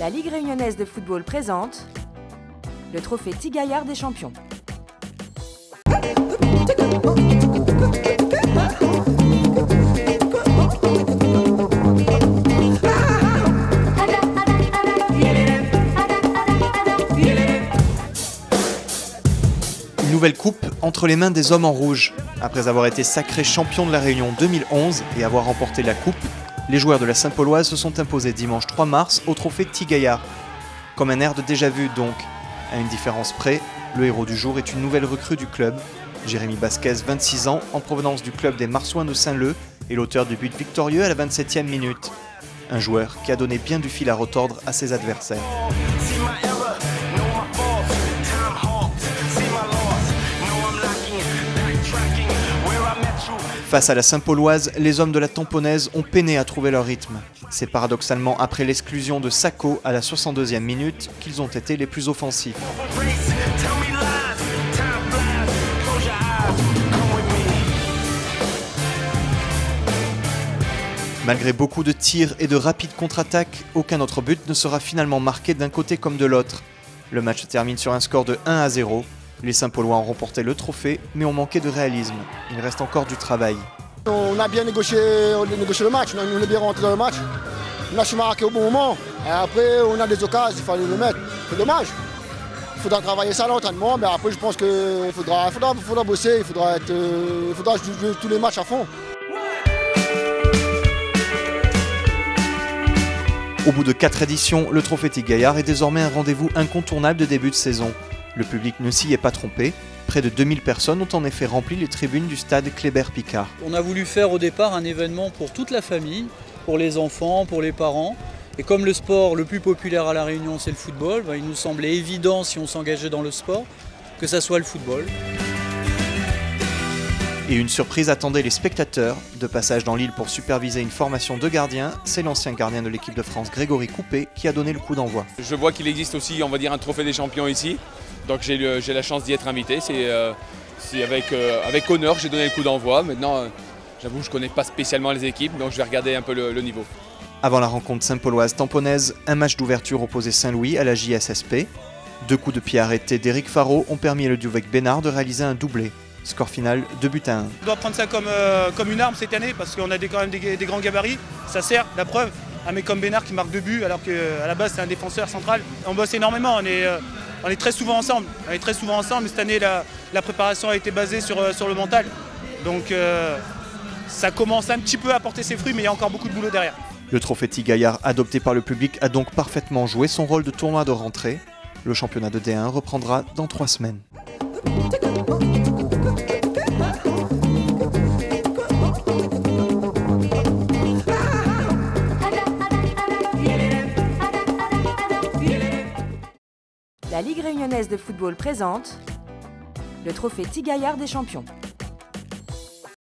La Ligue réunionnaise de football présente le trophée Tigaillard des champions. Une nouvelle coupe entre les mains des hommes en rouge. Après avoir été sacrés champions de la Réunion 2011 et avoir remporté la coupe, les joueurs de la Saint-Pauloise se sont imposés dimanche 3 mars au trophée Tigaillard. Comme un air de déjà-vu donc. À une différence près, le héros du jour est une nouvelle recrue du club. Jérémy Basquez, 26 ans, en provenance du club des Marsouins de Saint-Leu et l'auteur du but victorieux à la 27e minute. Un joueur qui a donné bien du fil à retordre à ses adversaires. Face à la Saint-Pauloise, les hommes de la Tamponnaise ont peiné à trouver leur rythme. C'est paradoxalement après l'exclusion de Sako à la 62e minute qu'ils ont été les plus offensifs. Malgré beaucoup de tirs et de rapides contre-attaques, aucun autre but ne sera finalement marqué d'un côté comme de l'autre. Le match se termine sur un score de 1-0. Les Saint-Paulois ont remporté le trophée, mais ont manqué de réalisme. Il reste encore du travail. On a bien négocié le match, on est bien rentré dans le match. On a su marquer au bon moment. Et après, on a des occasions, il fallait le mettre. C'est dommage. Il faudra travailler ça à l'entraînement, mais après, je pense qu'il faudra bosser, il faudra jouer tous les matchs à fond. Au bout de 4 éditions, le trophée Tigaillard est désormais un rendez-vous incontournable de début de saison. Le public ne s'y est pas trompé. Près de 2000 personnes ont en effet rempli les tribunes du stade Kléber-Picard. On a voulu faire au départ un événement pour toute la famille, pour les enfants, pour les parents. Et comme le sport le plus populaire à La Réunion, c'est le football, il nous semblait évident, si on s'engageait dans le sport, que ça soit le football. Et une surprise attendait les spectateurs. De passage dans l'île pour superviser une formation de gardiens, c'est l'ancien gardien de l'équipe de France, Grégory Coupé, qui a donné le coup d'envoi. Je vois qu'il existe aussi, on va dire, un trophée des champions ici. Donc j'ai la chance d'y être invité. C'est avec honneur que j'ai donné le coup d'envoi. Maintenant, j'avoue que je ne connais pas spécialement les équipes, donc je vais regarder un peu le niveau. Avant la rencontre Saint-Pauloise-Tamponnaise, un match d'ouverture opposait Saint-Louis à la JSSP. 2 coups de pied arrêtés d'Éric Faro ont permis à Le Duwec-Bénard de réaliser un doublé. Score final, 2-1. On doit prendre ça comme une arme cette année parce qu'on a quand même des grands gabarits. Ça sert, la preuve, un mec comme Bénard qui marque 2 buts alors qu'à la base c'est un défenseur central. On bosse énormément, on est très souvent ensemble. On est très souvent ensemble, mais cette année la préparation a été basée sur le mental. Donc ça commence un petit peu à porter ses fruits, mais il y a encore beaucoup de boulot derrière. Le trophée Tigaillard adopté par le public a donc parfaitement joué son rôle de tournoi de rentrée. Le championnat de D1 reprendra dans 3 semaines. La Ligue réunionnaise de football présente le trophée Tigaillard des champions.